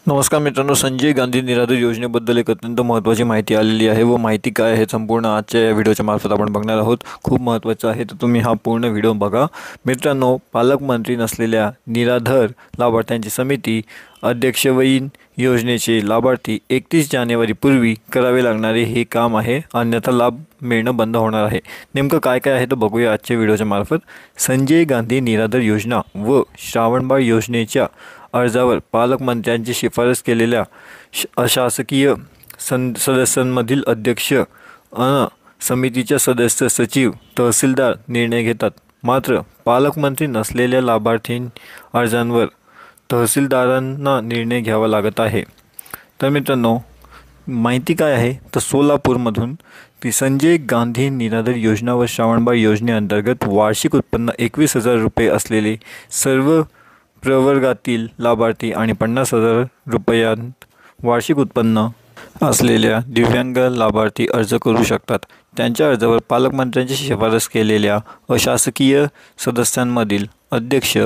नमस्कार मित्रांनो, संजय गांधी निराधार योजनेबद्दल एक अत्यंत महत्त्वाची माहिती आलेली आहे व माहिती काय आहे संपूर्ण आजच्या या व्हिडिओच्या मार्फत आपण बघणार आहोत। खूप महत्त्वाचं आहे, तर तुम्ही हा पूर्ण व्हिडिओ बघा। मित्रांनो, पालकमंत्री नसलेल्या निराधार लाभार्थ्यांची समिती अध्यक्षवयीन योजनेचे लाभार्थी 31 जानेवारीपूर्वी करावे लागणारे हे काम आहे, अन्यथा लाभ मिळणं बंद होणार आहे। नेमकं काय काय आहे तर बघूया आजच्या व्हिडिओच्या मार्फत। संजय गांधी निराधार योजना व श्रावणबाळ योजनेच्या अर्जावर पालकमंत्र्यांची शिफारस केलेल्या अशासकीय सदस्यांमधील अध्यक्ष समितीच्या सदस्य सचिव तहसीलदार निर्णय घेतात। मात्र पालकमंत्री नसलेल्या लाभार्थी अर्जांवर तहसीलदारांना निर्णय घ्यावा लागत आहे। तर मित्रांनो, माहिती काय आहे तर सोलापूरमधून ती संजय गांधी निराधार योजना व श्रावणबाळ योजनेअंतर्गत वार्षिक उत्पन्न 21,000 रुपये असलेले सर्व प्रवर्गातील लाभार्थी आणि 50,000 रुपयांत वार्षिक उत्पन्न असलेल्या दिव्यांग लाभार्थी अर्ज करू शकतात। त्यांच्या अर्जावर पालकमंत्र्यांची शिफारस केलेल्या अशासकीय सदस्यांमधील अध्यक्ष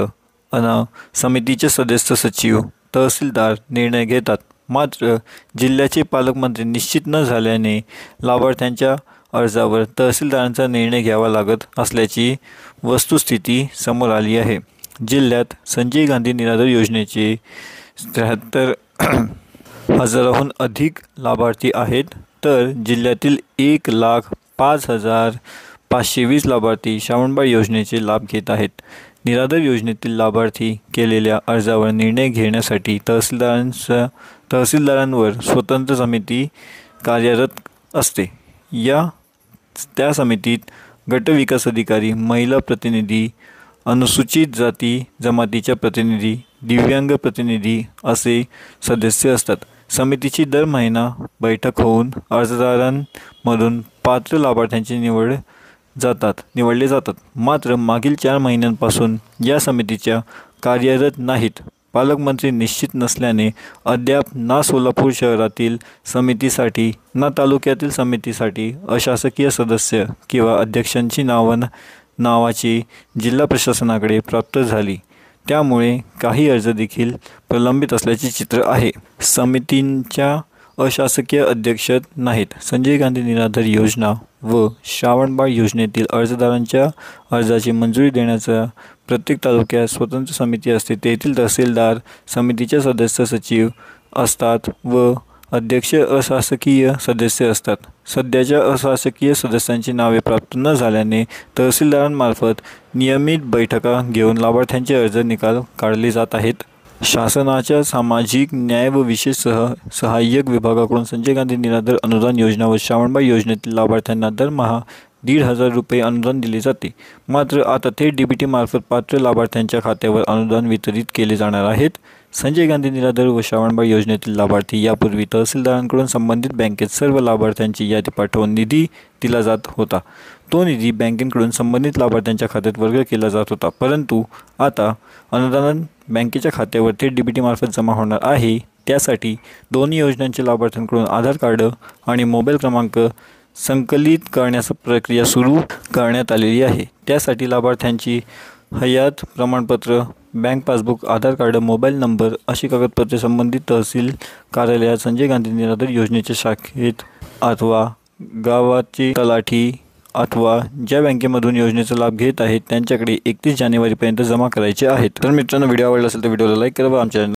समितीचे सदस्य सचिव तहसीलदार निर्णय घेतात। मात्र जिल्ह्याचे पालकमंत्री निश्चित न झाल्याने लाभार्थ्यांच्या अर्जावर तहसीलदारांचा निर्णय घ्यावा लागत असल्याची वस्तुस्थिती समोर आली आहे। जिल्ह्यात संजय गांधी निराधार योजनेचे 73,000हून अधिक लाभार्थी आहेत, तर जिल्ह्यातील 1,05,520 लाभार्थी श्रावणबाळ योजनेचे लाभ घेत आहेत। निराधार योजनेतील लाभार्थी केलेल्या अर्जावर निर्णय घेण्यासाठी तहसीलदारांवर स्वतंत्र समिती कार्यरत असते। त्या समितीत गटविकास अधिकारी, महिला प्रतिनिधी, अनुसूचित जाती जमातीच्या प्रतिनिधी, दिव्यांग प्रतिनिधी असे सदस्य असतात। समितीची दर महिना बैठक होऊन अर्जदारांमधून पात्र लाभार्थ्यांची निवडले जातात। मात्र मागील 4 महिन्यांपासून या समितीच्या कार्यरत नाहीत। पालकमंत्री निश्चित नसल्याने अद्याप ना सोलापूर शहरातील समितीसाठी ना तालुक्यातील समितीसाठी अशासकीय सदस्य किंवा अध्यक्षांची नावाची जिल्हा प्रशासनाकडे प्राप्त झाली। त्यामुळे काही अर्ज देखील प्रलंबित असल्याचे चित्र आहे। समितींच्या अशासकीय अध्यक्ष नाहीत। संजय गांधी निराधार योजना व श्रावणबाळ योजनेतील अर्जदारांच्या अर्जाची मंजुरी देण्याचा प्रत्येक तालुक्यात स्वतंत्र समिती असते। तेथील तहसीलदार समितीचे सदस्य सचिव असतात व अध्यक्ष अशासकीय सदस्य असतात। सध्याच्या अशासकीय सदस्यांची नावे प्राप्त न झाल्याने तहसीलदारांमार्फत नियमित बैठका घेऊन लाभार्थ्यांचे अर्ज निकाल काढले जात आहेत। शासनाच्या सामाजिक न्याय व विशेष सहाय्यक विभागाकडून संजय गांधी निराधार अनुदान योजना व श्रावणबाळ योजनेतील लाभार्थ्यांना दरमहा 1,500 रुपये अनुदान दिले जाते। मात्र आता थेट DBT मार्फत पात्र लाभार्थ्यांच्या खात्यावर अनुदान वितरित केले जाणार आहेत। संजय गांधी निराधार व श्रावणबाळ योजनेतील लाभार्थी यापूर्वी तहसीलदारांकडून संबंधित बँकेत सर्व लाभार्थ्यांची यादी पाठवून निधी दिला जात होता। तो निधी बँकेकडून संबंधित लाभार्थ्यांच्या खात्यात वर्ग केला जात होता, परंतु आता अनुदान बँकेच्या खात्यावर थेट DBT मार्फत जमा होणार आहे। त्यासाठी दोन्ही योजनांच्या लाभार्थ्यांकडून आधार कार्ड आणि मोबाईल क्रमांक संकलित करण्याची प्रक्रिया सुरू करण्यात आलेली आहे। त्यासाठी लाभार्थ्यांची हयात प्रमाणपत्र, बँक पासबुक, आधार कार्ड, मोबाईल नंबर अशी कागदपत्रे संबंधित तहसील कार्यालयात, संजय गांधी निराधार योजनेच्या शाखेत अथवा गावाचे तलाठी अथवा ज्या बँकेमधून योजनेचा लाभ घेत आहेत त्यांच्याकडे 31 जानेवारीपर्यंत जमा करायचे आहेत। तर मित्रांनो, व्हिडिओ आवडला असेल तर व्हिडिओला लाईक करा व आमच्या